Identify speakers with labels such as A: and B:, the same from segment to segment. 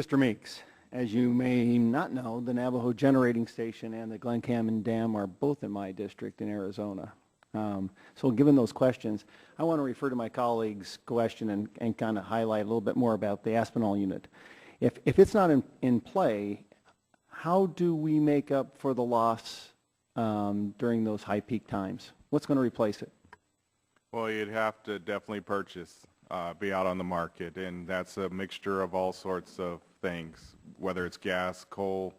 A: Mr. Meeks, as you may not know, the Navajo Generating Station and the Glen Canyon Dam are both in my district in Arizona. So given those questions, I want to refer to my colleague's question and kind of highlight a little bit more about the Aspinall unit. If it's not in play, how do we make up for the loss during those high peak times? What's going to replace it?
B: Well, you'd have to definitely purchase, be out on the market, and that's a mixture of all sorts of things, whether it's gas, coal,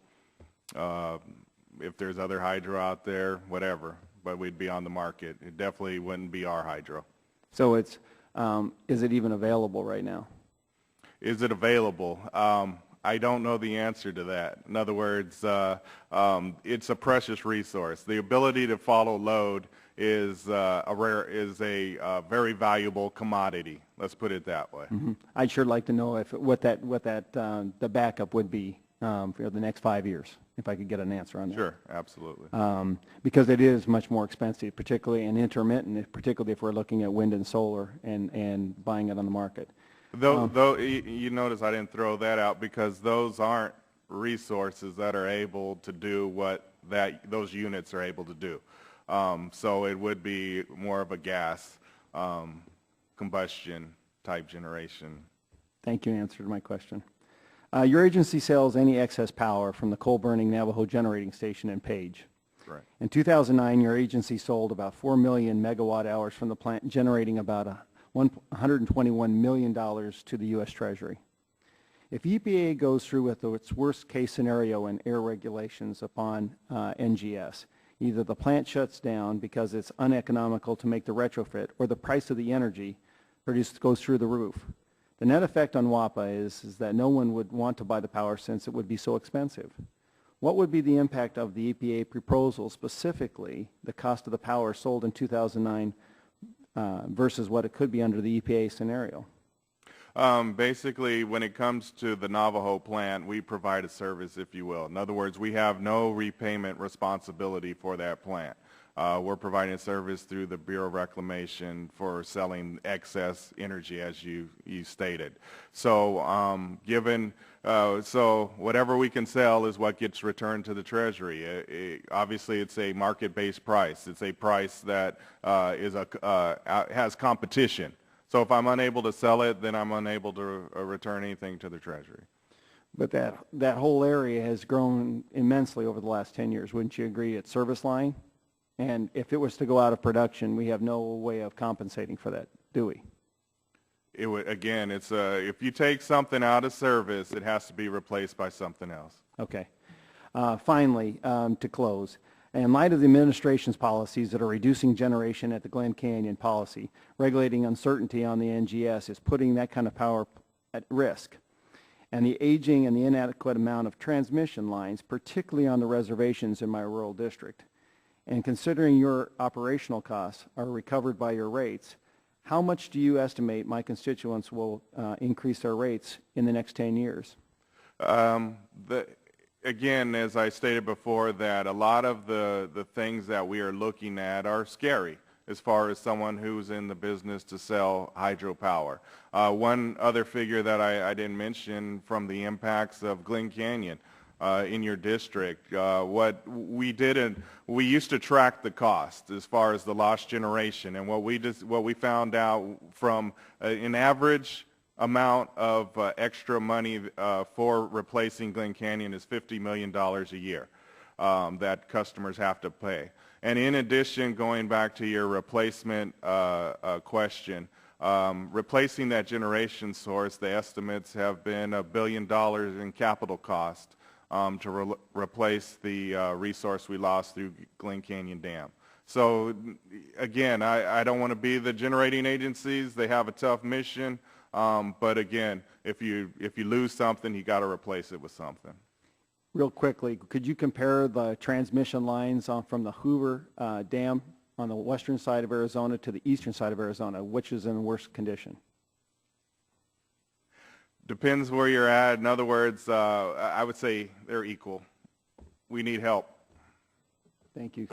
B: if there's other hydro out there, whatever, but we'd be on the market. It definitely wouldn't be our hydro.
A: So it's, is it even available right now?
B: Is it available? I don't know the answer to that. In other words, it's a precious resource. The ability to follow load is a very valuable commodity. Let's put it that way.
A: Mm-hmm. I'd sure like to know what the backup would be for the next 5 years, if I could get an answer on that.
B: Sure, absolutely.
A: Because it is much more expensive, particularly and intermittent, particularly if we're looking at wind and solar and buying it on the market.
B: Though you notice I didn't throw that out because those aren't resources that are able to do what those units are able to do. So it would be more of a gas combustion type generation.
A: Thank you. Answered my question. Your agency sells any excess power from the coal-burning Navajo Generating Station in Page.
B: Right.
A: In 2009, your agency sold about 4 million megawatt hours from the plant, generating about $121 million to the U.S. Treasury. If EPA goes through with its worst-case scenario in air regulations upon NGS, either the plant shuts down because it's uneconomical to make the retrofit, or the price of the energy produced goes through the roof. The net effect on WAPA is that no one would want to buy the power since it would be so expensive. What would be the impact of the EPA proposal, specifically the cost of the power sold in 2009 versus what it could be under the EPA scenario?
B: Basically, when it comes to the Navajo plant, we provide a service, if you will. In other words, we have no repayment responsibility for that plant. We're providing a service through the Bureau of Reclamation for selling excess energy, as you stated. So, so whatever we can sell is what gets returned to the Treasury. Obviously, it's a market-based price. It's a price that has competition. So if I'm unable to sell it, then I'm unable to return anything to the Treasury.
A: But that whole area has grown immensely over the last 10 years. Wouldn't you agree? It's service line. And if it was to go out of production, we have no way of compensating for that, do we?
B: It would, again, it's if you take something out of service, it has to be replaced by something else.
A: Okay. Finally, to close, in light of the administration's policies that are reducing generation at the Glen Canyon policy, regulating uncertainty on the NGS is putting that kind of power at risk. And the aging and the inadequate amount of transmission lines, particularly on the reservations in my rural district. And considering your operational costs are recovered by your rates, how much do you estimate my constituents will increase their rates in the next 10 years?
B: Again, as I stated before, that a lot of the things that we are looking at are scary as far as someone who's in the business to sell hydropower. One other figure that I didn't mention from the impacts of Glen Canyon in your district, what we did, we used to track the cost as far as the lost generation, and what we found out from an average amount of extra money for replacing Glen Canyon is $50 million a year that customers have to pay. And in addition, going back to your replacement question, replacing that generation source, the estimates have been $1 billion in capital cost to replace the resource we lost through Glen Canyon Dam. So again, I don't want to be the generating agencies. They have a tough mission. But again, if you lose something, you got to replace it with something.
A: Real quickly, could you compare the transmission lines from the Hoover Dam on the western side of Arizona to the eastern side of Arizona? Which is in worse condition?
B: Depends where you're at. In other words, I would say they're equal. We need help.
A: Thank you.